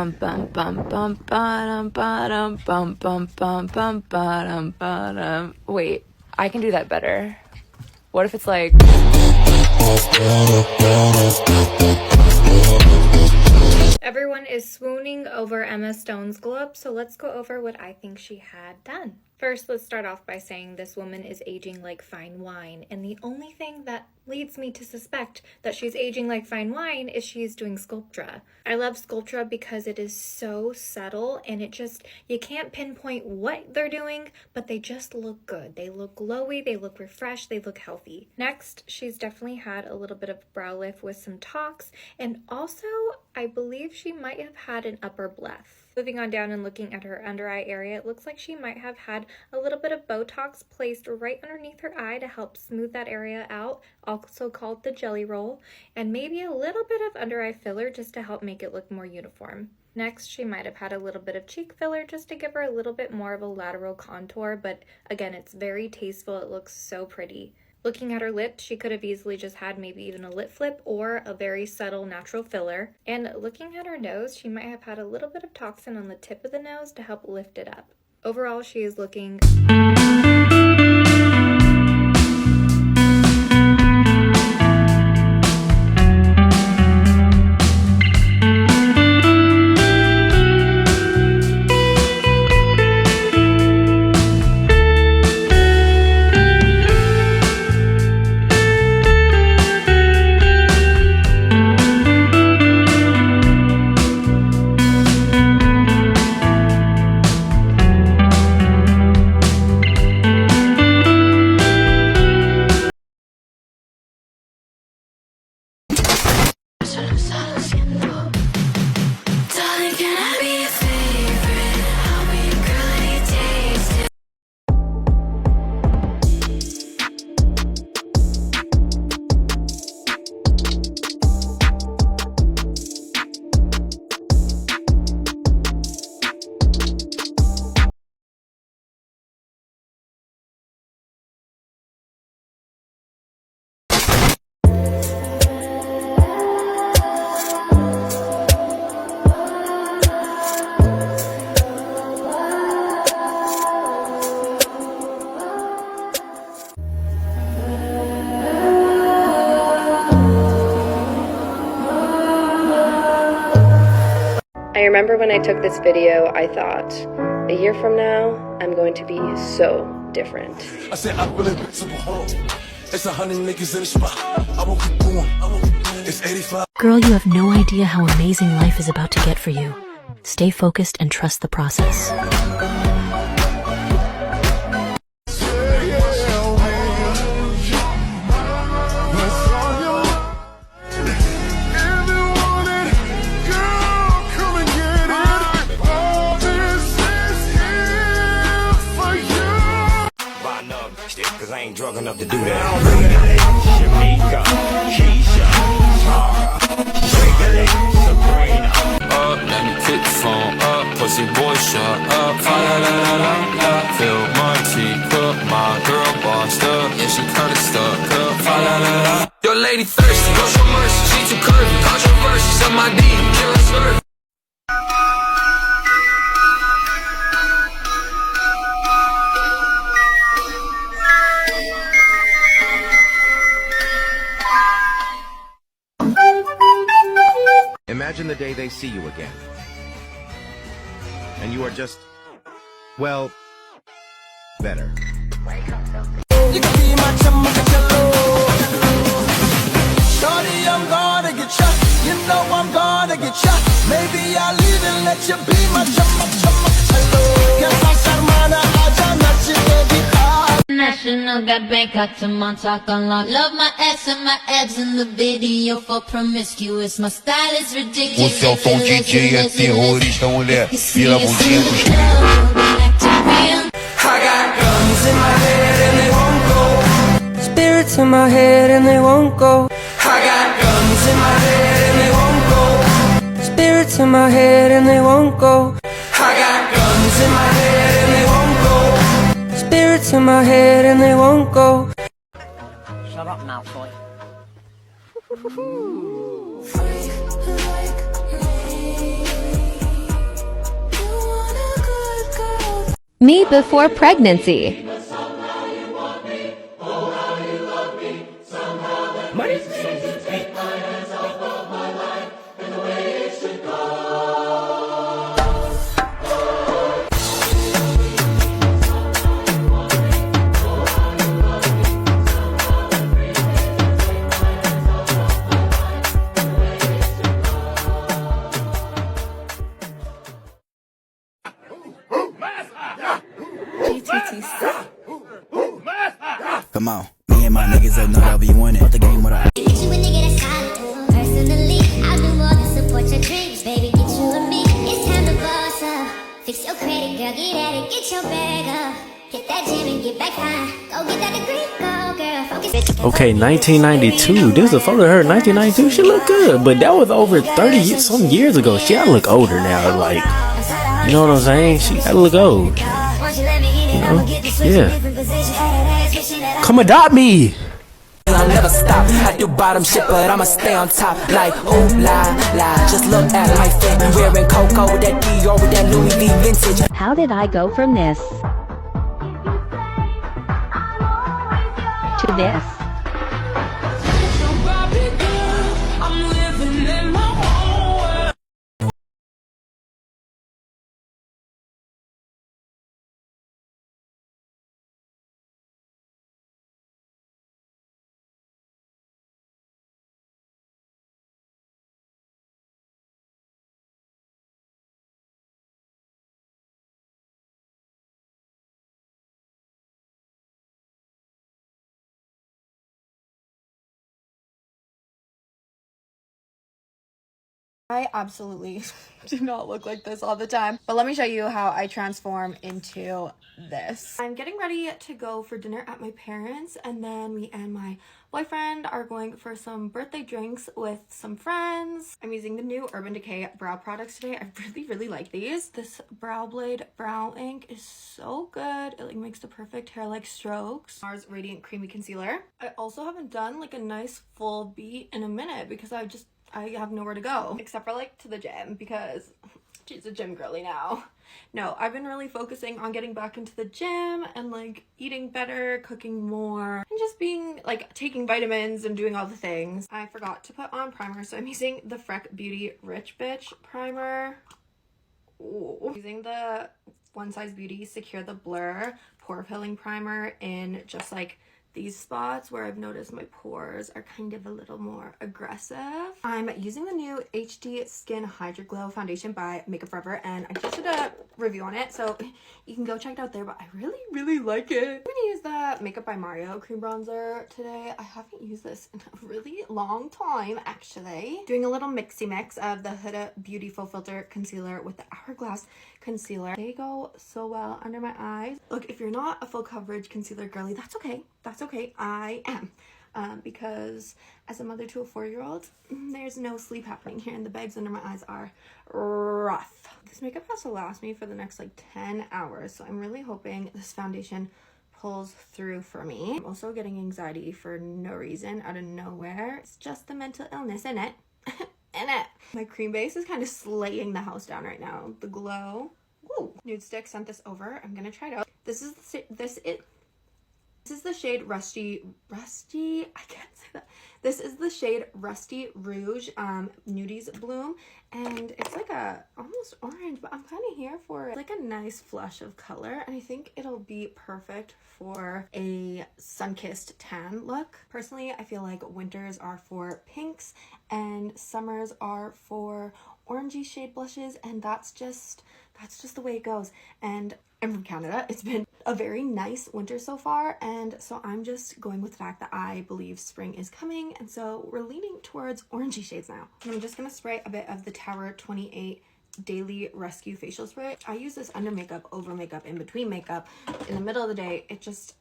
bum bum bum bum bum bum bum bum bum bum bum bum. Wait, I can do that better. What if it's like... Everyone is swooning over Emma Stone's glow up, so let's go over what I think she had done. First, let's start off by saying this woman is aging like fine wine, and the only thing that leads me to suspect that she's aging like fine wine is she's doing Sculptra. I love Sculptra because it is so subtle, and you can't pinpoint what they're doing, but they just look good. They look glowy, they look refreshed, they look healthy. Next, she's definitely had a little bit of brow lift with some talks, and also I believe she might have had an upper bluff. Moving on down and looking at her under eye area, it looks like she might have had a little bit of Botox placed right underneath her eye to help smooth that area out, also called the jelly roll, and maybe a little bit of under eye filler just to help make it look more uniform. Next, she might have had a little bit of cheek filler just to give her a little bit more of a lateral contour, but again, it's very tasteful. It looks so pretty. Looking at her lips, she could have easily just had maybe even a lip flip or a very subtle natural filler. And looking at her nose, she might have had a little bit of toxin on the tip of the nose to help lift it up. Overall, she is looking... I remember when I took this video, I thought, a year from now, I'm going to be so different. I said I'm really invincible. It's 100 niggas in the spot. I won't keep going. It's 85. Girl, you have no idea how amazing life is about to get for you. Stay focused and trust the process. Cause I ain't drunk enough to do that. Shamika, Keisha, Tara, Wrigley, Sabrina. Up, let me kick the phone up. Pussy boy, shut up. Fa la la la la la. Fill my teacup. My girl bossed up. Yeah, she kinda stuck up. Fa la la la. Your lady thirsty, go show mercy. She too curvy, controversy. Suck my D, kill her slurp. Imagine the day they see you again. And you are just, well, better. You can be my chum, Shorty, I'm gonna get shot. You know I'm gonna get shot. Maybe I'll even let you be my chum. National got Bangkok to Montauk unlocked. Love my ass and my abs in the video for promiscuous. My style is ridiculous. O Celton DJ é terrorista, mulher. Vira bonito. I got guns in my head and they won't go. Spirits in my head and they won't go. I got guns in my head and they won't go. Spirits in my head and they won't go. I got guns in my head and they won't go. Spirits in my head and they won't go. Shut up, Malfoy. Me before pregnancy. Come on, me and my niggas up, know whatever you want it. Put the game with a Get you a nigga that's solid. Personally, I'll do more than support your dreams, baby. Get you a me. It's time to boss up. Fix your credit, girl. Get at it. Get your bag up. Hit that gym and get back fine. Go get that degree, go girl. Focus. Okay, 1992. This is a photo of her in 1992. She looked good, but that was over 30 some years ago. She gotta look older now. Like, you know what I'm saying? She gotta look old. You know? Yeah. Come adopt me. I'll never stop. I do bottom shit, but I'ma stay on top. Like, ooh, la, la. Just look at my fit. Wearing Coco with that Dior with that Louis V vintage. How did I go from this to this? I absolutely do not look like this all the time, but let me show you how I transform into this. I'm getting ready to go for dinner at my parents', and then me and my boyfriend are going for some birthday drinks with some friends. I'm using the new Urban Decay brow products today. I really like these. This Brow Blade brow ink is so good. It like makes the perfect hair like strokes. NARS Radiant Creamy Concealer. I also haven't done like a nice full beat in a minute because I have nowhere to go except for like to the gym because she's a gym girly now. No, I've been really focusing on getting back into the gym and like eating better, cooking more, and just being like taking vitamins and doing all the things. I forgot to put on primer, so I'm using the Freck Beauty Rich Bitch primer. Ooh. Using the One Size Beauty Secure the Blur pore filling primer in just like these spots where I've noticed my pores are kind of a little more aggressive. I'm using the new HD Skin Hydra Glow foundation by Makeup Forever, and I just did a review on it, so you can go check it out there, but I really like it. I'm gonna use the Makeup by Mario cream bronzer today. I haven't used this in a really long time, actually. Doing a little mixy mix of the Huda Beauty Full Filter Concealer with the Hourglass Concealer. They go so well under my eyes. Look, if you're not a full coverage concealer girly, that's okay. That's okay. I am. Because as a mother to a 4-year-old, there's no sleep happening here, and the bags under my eyes are rough. This makeup has to last me for the next like 10 hours, so I'm really hoping this foundation pulls through for me. I'm also getting anxiety for no reason, out of nowhere. It's just the mental illness, innit? Innit? My cream base is kind of slaying the house down right now. The glow. Woo! Nude Stick sent this over. I'm gonna try it out. This is the shade Rusty, I can't say that. This is the shade Rusty Rouge Nudies Bloom, and it's like a almost orange, but I'm kind of here for it. It's like a nice flush of color, and I think it'll be perfect for a sun-kissed tan look. Personally, I feel like winters are for pinks and summers are for orangey shade blushes, and that's just the way it goes. And I'm from Canada. It's been a very nice winter so far, and so I'm just going with the fact that I believe spring is coming, and so we're leaning towards orangey shades now. And I'm just gonna spray a bit of the Tower 28 Daily Rescue Facial Spray. I use this under makeup, over makeup, in between makeup. In the middle of the day, it's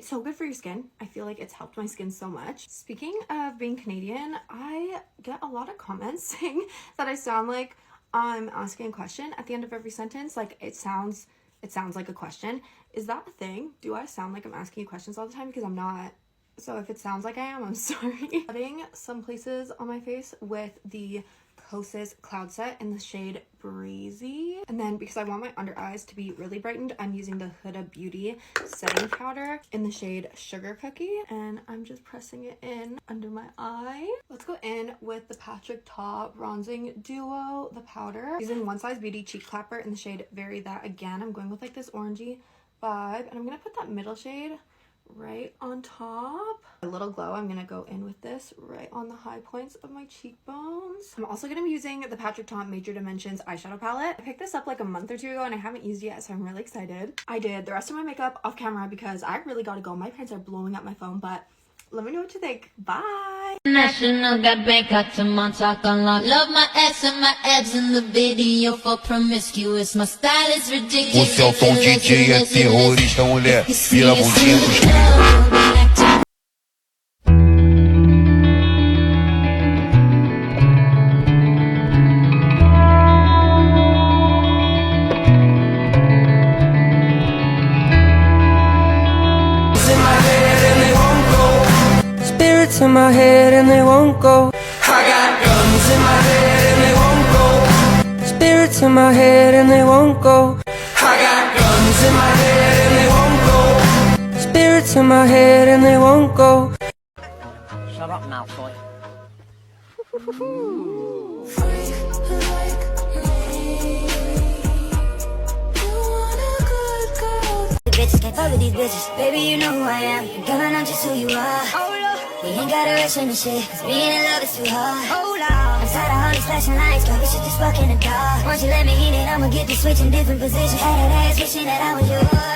so good for your skin. I feel like it's helped my skin so much. Speaking of being Canadian, I get a lot of comments saying that I sound like I'm asking a question at the end of every sentence. Like it sounds like a question. Is that a thing? Do I sound like I'm asking you questions all the time? Because I'm not. So if it sounds like I am, I'm sorry. Putting some places on my face with the Kosas Cloud Set in the shade Breezy. And then because I want my under eyes to be really brightened, I'm using the Huda Beauty setting powder in the shade Sugar Cookie. And I'm just pressing it in under my eye. Let's go in with the Patrick Ta Bronzing Duo, the powder. Using One Size Beauty Cheek Clapper in the shade Very That. Again, I'm going with like this orangey vibe. And I'm going to put that middle shade right on top. A little glow, I'm gonna go in with this right on the high points of my cheekbones. I'm also gonna be using the Patrick Ta Major Dimensions eyeshadow palette. I picked this up like a month or two ago and I haven't used it yet, so I'm really excited. I did the rest of my makeup off camera because I really gotta go. My parents are blowing up my phone, but let me know what you think. Bye! National got Bangkok to Montauk unlocked. Love my ass and my abs in the video for promiscuous. My style is ridiculous. O Celton DJ é terrorista, mulher. Vira a bundinha pros Spirits in my head and they won't go. I got guns in my head and they won't go. Spirits in my head and they won't go. I got guns in my head and they won't go. Spirits in my head and they won't go. Shut up, Malfoy. Bitches can't fuck with these bitches. Baby, you know who I am. Girl, I know just who you are. We ain't gotta rush in the shit, cause being in love is too hard. I'm tired of all these flashing lights, girl, we should just walk in the dark. Once you let me in it, I'ma get to switching different positions. Had that ass wishing that I was yours.